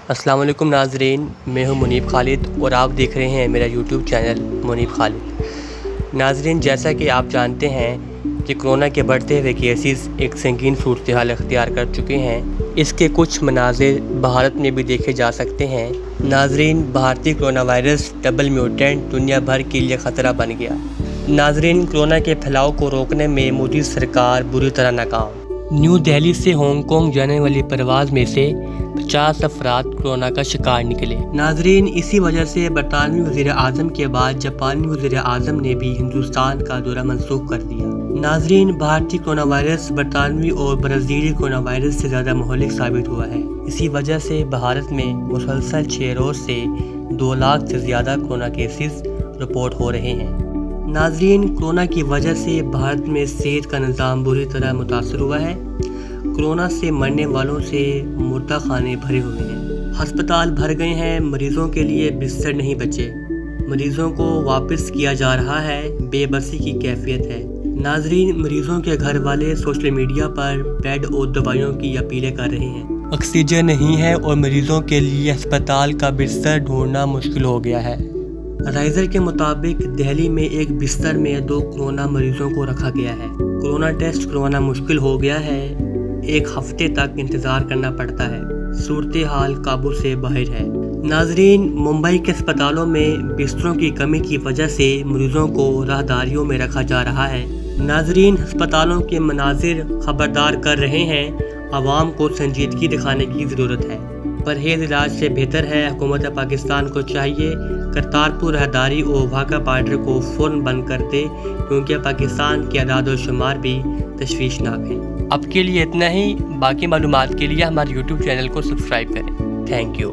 السلام علیکم ناظرین، میں ہوں منیب خالد اور آپ دیکھ رہے ہیں میرا یوٹیوب چینل منیب خالد۔ ناظرین، جیسا کہ آپ جانتے ہیں کہ کرونا کے بڑھتے ہوئے کیسز ایک سنگین صورتحال اختیار کر چکے ہیں۔ اس کے کچھ مناظر بھارت میں بھی دیکھے جا سکتے ہیں۔ ناظرین، بھارتی کرونا وائرس ڈبل میوٹینٹ دنیا بھر کے لیے خطرہ بن گیا۔ ناظرین، کرونا کے پھیلاؤ کو روکنے میں مودی سرکار بری طرح ناکام۔ نیو دہلی سے ہانگ کانگ جانے والی پرواز میں سے 50 افراد کرونا کا شکار نکلے۔ ناظرین، اسی وجہ سے برطانوی وزیر اعظم کے بعد جاپانی وزیر اعظم نے بھی ہندوستان کا دورہ منسوخ کر دیا۔ ناظرین، بھارتی کرونا وائرس برطانوی اور برازیلی کرونا وائرس سے زیادہ مہلک ثابت ہوا ہے۔ اسی وجہ سے بھارت میں مسلسل 6 روز سے 2 لاکھ سے زیادہ کرونا کیسز رپورٹ ہو رہے ہیں۔ ناظرین، کرونا کی وجہ سے بھارت میں صحت کا نظام بری طرح متاثر ہوا ہے۔ کرونا سے مرنے والوں سے مردہ خانے بھرے ہوئے ہیں، ہسپتال بھر گئے ہیں، مریضوں کے لیے بستر نہیں بچے، مریضوں کو واپس کیا جا رہا ہے، بے بسی کی کیفیت ہے۔ ناظرین، مریضوں کے گھر والے سوشل میڈیا پر بیڈ اور دوائیوں کی اپیلیں کر رہے ہیں۔ آکسیجن نہیں ہے اور مریضوں کے لیے ہسپتال کا بستر ڈھونڈنا مشکل ہو گیا ہے۔ رائزر کے مطابق دہلی میں ایک بستر میں 2 کرونا مریضوں کو رکھا گیا ہے۔ کرونا ٹیسٹ کروانا مشکل ہو گیا ہے، 1 ہفتے تک انتظار کرنا پڑتا ہے، صورتحال قابو سے باہر ہے۔ ناظرین، ممبئی کے اسپتالوں میں بستروں کی کمی کی وجہ سے مریضوں کو راہداریوں میں رکھا جا رہا ہے۔ ناظرین، ہسپتالوں کے مناظر خبردار کر رہے ہیں، عوام کو سنجیدگی دکھانے کی ضرورت ہے۔ پرہیز علاج سے بہتر ہے۔ حکومت پاکستان کو چاہیے کرتارپور راہداری اور واہگہ بارڈر کو فوراً بند کر دے، کیونکہ پاکستان کے اعداد و شمار بھی تشویشناک ہیں۔ اب کے لیے اتنا ہی، باقی معلومات کے لیے ہمارے یوٹیوب چینل کو سبسکرائب کریں۔ Thank you.